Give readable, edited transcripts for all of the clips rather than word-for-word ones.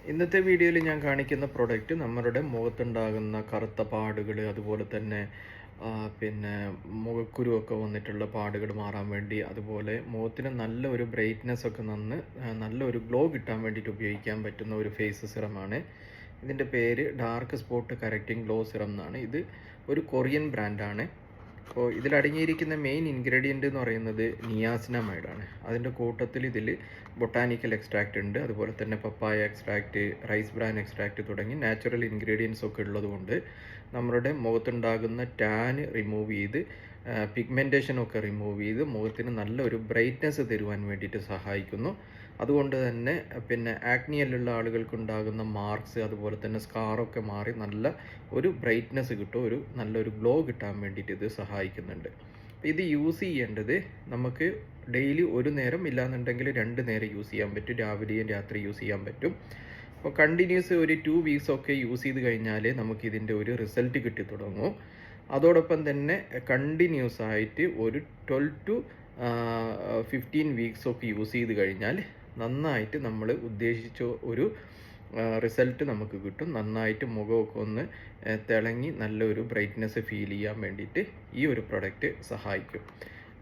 ഇന്നത്തെ വീഡിയോയിൽ ഞാൻ കാണിക്കുന്ന പ്രൊഡക്റ്റ് നമ്മുടെ മുഖത്തുണ്ടാകുന്ന കറുത്ത പാടുകൾ, അതുപോലെ തന്നെ പിന്നെ മുഖക്കുരുവൊക്കെ വന്നിട്ടുള്ള പാടുകൾ മാറാൻ വേണ്ടി, അതുപോലെ മുഖത്തിന് നല്ല ഒരു ബ്രൈറ്റ്നെസ് ഒക്കെ നല്ല ഒരു ഗ്ലോ കിട്ടാൻ വേണ്ടിയിട്ട് ഉപയോഗിക്കാൻ പറ്റുന്ന ഒരു ഫേസ് സിറമാണ്. ഇതിൻ്റെ പേര് dark spot correcting glow serum എന്നാണ്. ഇത് ഒരു കൊറിയൻ ബ്രാൻഡാണ്. അപ്പോൾ ഇതിലടങ്ങിയിരിക്കുന്ന മെയിൻ ഇൻഗ്രീഡിയൻ്റ് എന്ന് പറയുന്നത് നിയാസിനാമൈഡാണ്. അതിൻ്റെ കൂട്ടത്തിൽ ഇതിൽ ബൊട്ടാനിക്കൽ എക്സ്ട്രാക്റ്റ് ഉണ്ട്, അതുപോലെ തന്നെ പപ്പായ എക്സ്ട്രാക്റ്റ്, റൈസ് ബ്രാൻ എക്സ്ട്രാക്റ്റ് തുടങ്ങി നാച്ചുറൽ ഇൻഗ്രീഡിയൻസ് ഒക്കെ ഉള്ളതുകൊണ്ട് നമ്മുടെ മുഖത്തുണ്ടാകുന്ന ടാൻ റിമൂവ് ചെയ്ത് പിഗ്മെൻറ്റേഷനൊക്കെ റിമൂവ് ചെയ്ത് മുഖത്തിന് നല്ലൊരു ബ്രൈറ്റ്നെസ് തരുവാൻ വേണ്ടിയിട്ട് സഹായിക്കുന്നു. അതുകൊണ്ട് തന്നെ പിന്നെ ആക്നിയിലുള്ള ആളുകൾക്കുണ്ടാകുന്ന മാർക്സ്, അതുപോലെ തന്നെ സ്കാറൊക്കെ മാറി നല്ല ഒരു ബ്രൈറ്റ്നെസ് കിട്ടും, നല്ലൊരു ഗ്ലോ കിട്ടാൻ വേണ്ടിയിട്ട് ഇത് സഹായിക്കുന്നുണ്ട്. ഇത് യൂസ് ചെയ്യേണ്ടത് നമുക്ക് ഡെയിലി ഒരു നേരം, ഇല്ലാന്നുണ്ടെങ്കിൽ 2 നേരം യൂസ് ചെയ്യാൻ പറ്റും. രാവിലെയും രാത്രി യൂസ് ചെയ്യാൻ പറ്റും. അപ്പോൾ കണ്ടിന്യൂസ് ഒരു 2 വീക്സ് ഒക്കെ യൂസ് ചെയ്ത് കഴിഞ്ഞാൽ നമുക്ക് ഇതിൻ്റെ ഒരു റിസൾട്ട് കിട്ടി തുടങ്ങും. അതോടൊപ്പം തന്നെ കണ്ടിന്യൂസ് ആയിട്ട് ഒരു 12 to 15 വീക്സ് ഒക്കെ യൂസ് ചെയ്ത് കഴിഞ്ഞാൽ നന്നായിട്ട് നമ്മൾ ഉദ്ദേശിച്ച ഒരു റിസൾട്ട് നമുക്ക് കിട്ടും. നന്നായിട്ട് മുഖമൊക്കെ ഒന്ന് തിളങ്ങി നല്ലൊരു ബ്രൈറ്റ്നെസ് ഫീൽ ചെയ്യാൻ വേണ്ടിയിട്ട് ഈ ഒരു പ്രൊഡക്റ്റ് സഹായിക്കും.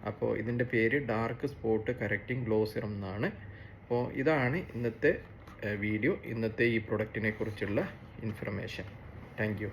അപ്പോൾ ഇതിൻ്റെ പേര് dark spot correcting glow serum എന്നാണ്. അപ്പോൾ ഇതാണ് ഇന്നത്തെ വീഡിയോ, ഇന്നത്തെ ഈ പ്രൊഡക്റ്റിനെ കുറിച്ചുള്ള ഇൻഫർമേഷൻ. Thank you.